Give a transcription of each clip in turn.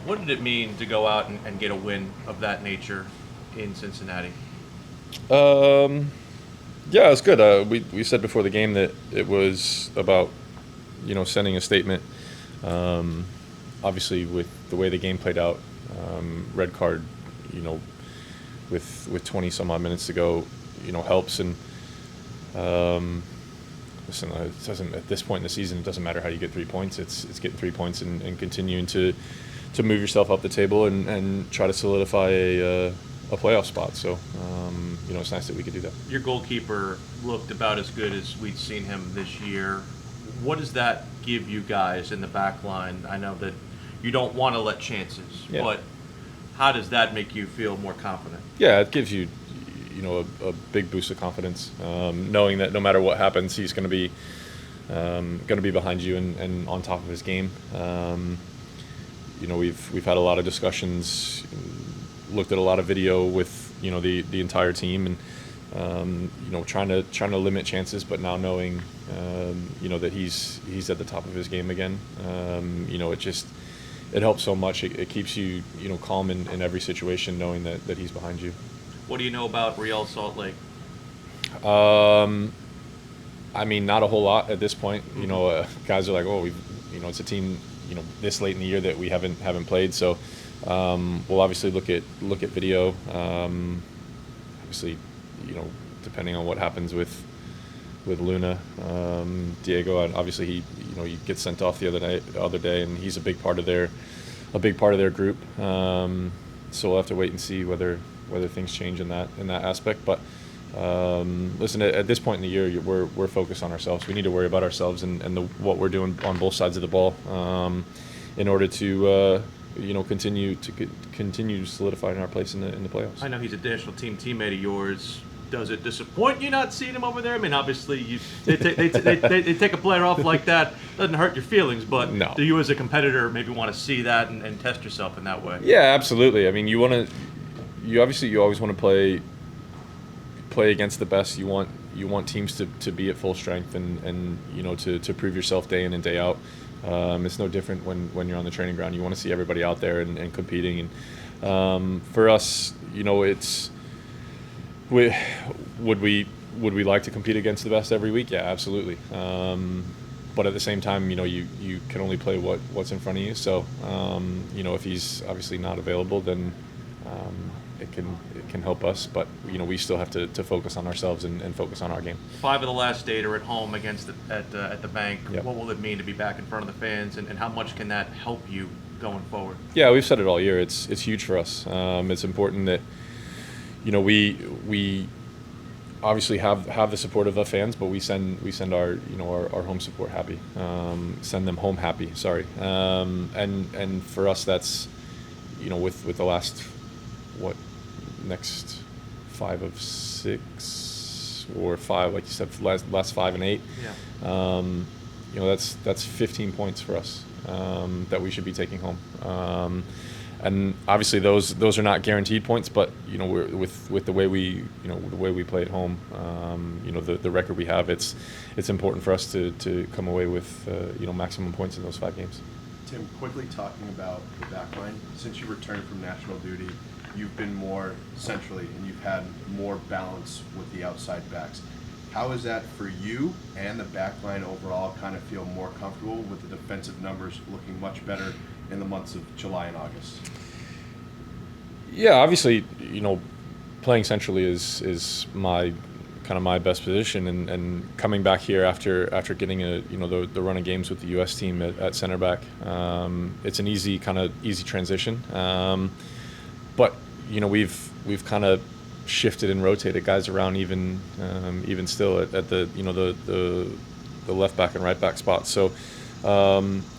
What did it mean to go out and get a win of that nature in Cincinnati? Um, yeah, it was good. We said before the game that it was about sending a statement. Um, Obviously, with the way the game played out, red card, you know, with 20 some odd minutes to go, helps. And um, listen, it doesn't at this point in the season. It doesn't matter how you get 3 points. It's getting 3 points and continuing to move yourself up the table and try to solidify a playoff spot. So it's nice that we could do that. Your goalkeeper looked about as good as we'd seen him this year. What does that give you guys in the back line? I know that you don't want to let chances, Yeah. but how does that make you feel more confident? Yeah, it gives you, a big boost of confidence, knowing that no matter what happens, he's going to be behind you and on top of his game. We've had a lot of discussions, looked at a lot of video with the entire team, and trying to limit chances, but now knowing that he's at the top of his game again. It helps so much. It keeps you calm in every situation, knowing that he's behind you. What do you know about Real Salt Lake? I mean, not a whole lot at this point. Guys are like, oh, it's a team, this late in the year that we haven't played. So we'll obviously look at video. Obviously, depending on what happens with Luna, Diego, and obviously he gets sent off the other day, and he's a big part of their group. So we'll have to wait and see whether things change in that aspect. But listen, at this point in the year, we're focused on ourselves. We need to worry about ourselves and what we're doing on both sides of the ball in order to continue solidifying our place in the playoffs. I know he's a national team teammate of yours. Does it disappoint you not seeing him over there? I mean, obviously, they take a player off like that. Doesn't hurt your feelings, but No. do you as a competitor maybe want to see that and test yourself in that way? Yeah, absolutely. I mean, you always want to play against the best. You want teams to be at full strength and to prove yourself day in and day out. It's no different when you're on the training ground. You want to see everybody out there and competing. And for us, it's would we like to compete against the best every week? Yeah, absolutely. But at the same time, you can only play what's in front of you. So if he's obviously not available, then it can help us. But we still have to focus on ourselves and focus on our game. 5 of the last 8 are at home against at the bank. Yep. What will it mean to be back in front of the fans, and how much can that help you going forward? Yeah, we've said it all year. It's huge for us. It's important that we obviously have the support of the fans, but we send our our home support happy. Send them home happy. Sorry. And for us, that's with the last next 5 of 6 or 5, like you said, last 5 and 8. Yeah. That's 15 points for us that we should be taking home. And obviously those are not guaranteed points, but we're with the way we play at home, the record we have, it's important for us to come away with maximum points in those 5 games. Tim, quickly talking about the backline. Since you returned from national duty, you've been more centrally and you've had more balance with the outside backs. How is that for you and the backline overall? Kind of feel more comfortable with the defensive numbers looking much better in the months of July and August? Yeah, obviously, playing centrally is my best position, and coming back here after getting the run of games with the U.S. team at center back, it's an easy transition. But we've kind of shifted and rotated guys around even still at the left back and right back spots. So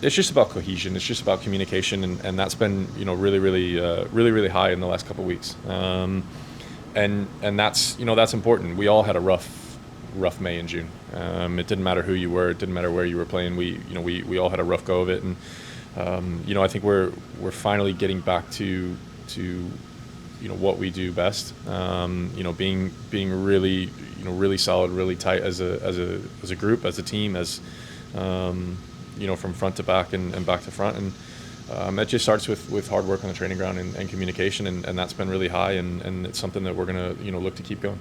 it's just about cohesion. It's just about communication, and that's been really high in the last couple of weeks. And that's important. We all had a rough May and June. It didn't matter who you were. It didn't matter where you were playing. We all had a rough go of it, and I think we're finally getting back to what we do best. Being really solid, really tight as a group, as a team, as from front to back and back to front, and It just starts with hard work on the training ground and communication, and that's been really high, and it's something that we're going to look to keep going.